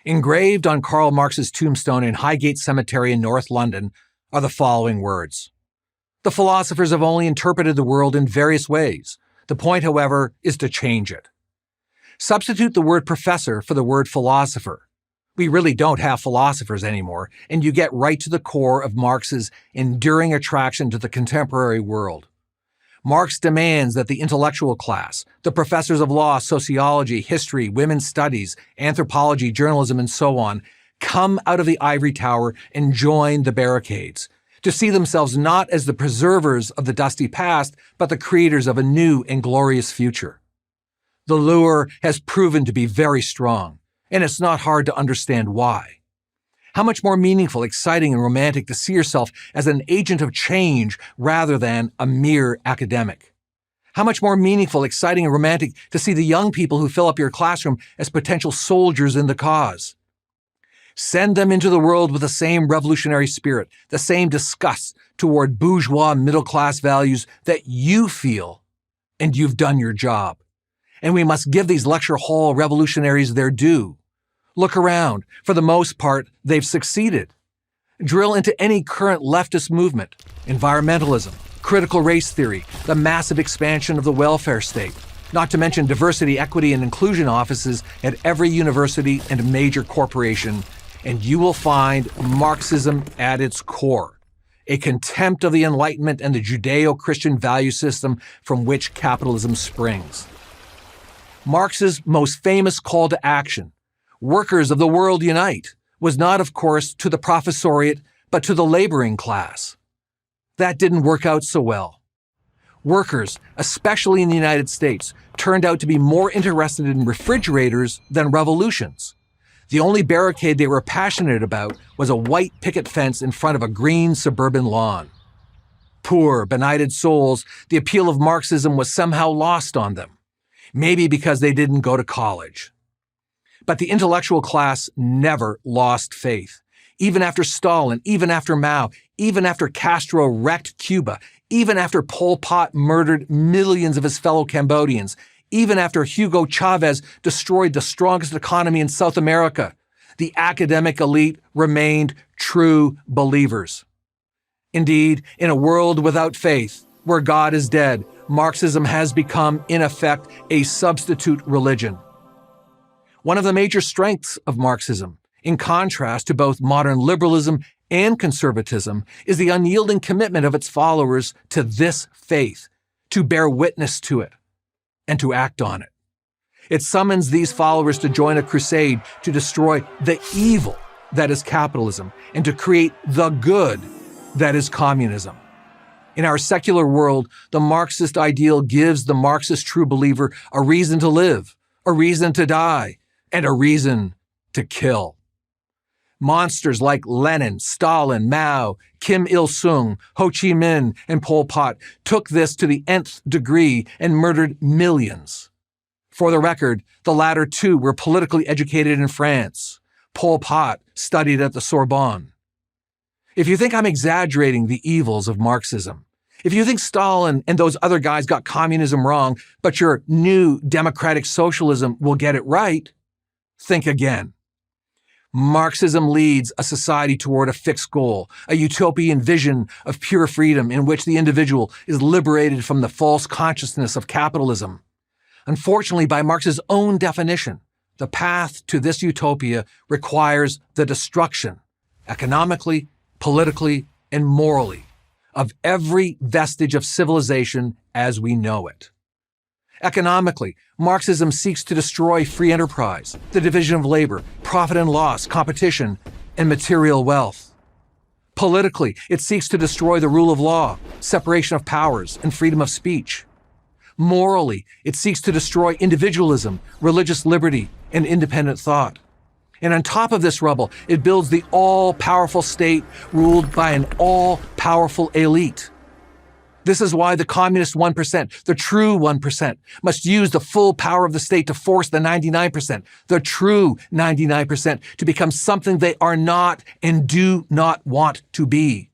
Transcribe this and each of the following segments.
Engraved on Karl Marx's tombstone in Highgate Cemetery in North London are the following words. The philosophers have only interpreted the world in various ways. The point, however, is to change it. Substitute the word professor for the word philosopher. We really don't have philosophers anymore, and you get right to the core of Marx's enduring attraction to the contemporary world. Marx demands that the intellectual class, the professors of law, sociology, history, women's studies, anthropology, journalism, and so on, come out of the ivory tower and join the barricades, to see themselves not as the preservers of the dusty past, but the creators of a new and glorious future. The lure has proven to be very strong, and it's not hard to understand why. How much more meaningful, exciting, and romantic to see yourself as an agent of change rather than a mere academic. How much more meaningful, exciting, and romantic to see the young people who fill up your classroom as potential soldiers in the cause. Send them into the world with the same revolutionary spirit, the same disgust toward bourgeois middle-class values that you feel, and you've done your job. And we must give these lecture hall revolutionaries their due. Look around. For the most part, they've succeeded. Drill into any current leftist movement, environmentalism, critical race theory, the massive expansion of the welfare state, not to mention diversity, equity, and inclusion offices at every university and major corporation, and you will find Marxism at its core, a contempt of the Enlightenment and the Judeo-Christian value system from which capitalism springs. Marx's most famous call to action, "Workers of the world unite," was not, of course, to the professoriate, but to the laboring class. That didn't work out so well. Workers, especially in the United States, turned out to be more interested in refrigerators than revolutions. The only barricade they were passionate about was a white picket fence in front of a green suburban lawn. Poor, benighted souls, the appeal of Marxism was somehow lost on them. Maybe because they didn't go to college. But the intellectual class never lost faith. Even after Stalin, even after Mao, even after Castro wrecked Cuba, even after Pol Pot murdered millions of his fellow Cambodians, even after Hugo Chavez destroyed the strongest economy in South America, the academic elite remained true believers. Indeed, in a world without faith, where God is dead, Marxism has become, in effect, a substitute religion. One of the major strengths of Marxism, in contrast to both modern liberalism and conservatism, is the unyielding commitment of its followers to this faith, to bear witness to it, and to act on it. It summons these followers to join a crusade to destroy the evil that is capitalism and to create the good that is communism. In our secular world, the Marxist ideal gives the Marxist true believer a reason to live, a reason to die, and a reason to kill. Monsters like Lenin, Stalin, Mao, Kim Il-sung, Ho Chi Minh, and Pol Pot took this to the nth degree and murdered millions. For the record, the latter two were politically educated in France. Pol Pot studied at the Sorbonne. If you think I'm exaggerating the evils of Marxism, if you think Stalin and those other guys got communism wrong, but your new democratic socialism will get it right, think again. Marxism leads a society toward a fixed goal, a utopian vision of pure freedom in which the individual is liberated from the false consciousness of capitalism. Unfortunately, by Marx's own definition, the path to this utopia requires the destruction, economically, politically, and morally, of every vestige of civilization as we know it. Economically, Marxism seeks to destroy free enterprise, the division of labor, profit and loss, competition, and material wealth. Politically, it seeks to destroy the rule of law, separation of powers, and freedom of speech. Morally, it seeks to destroy individualism, religious liberty, and independent thought. And on top of this rubble, it builds the all-powerful state ruled by an all-powerful elite. This is why the communist 1%, the true 1%, must use the full power of the state to force the 99%, the true 99%, to become something they are not and do not want to be.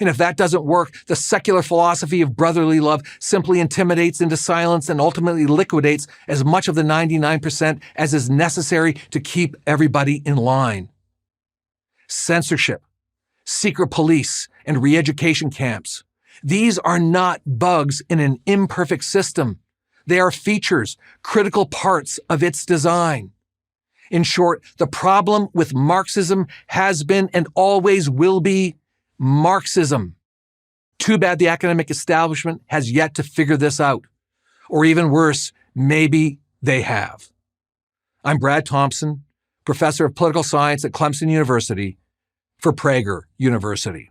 And if that doesn't work, the secular philosophy of brotherly love simply intimidates into silence and ultimately liquidates as much of the 99% as is necessary to keep everybody in line. Censorship, secret police, and re-education camps. These are not bugs in an imperfect system. They are features, critical parts of its design. In short, the problem with Marxism has been and always will be Marxism. Too bad the academic establishment has yet to figure this out. Or even worse, maybe they have. I'm Brad Thompson, professor of political science at Clemson University, for Prager University.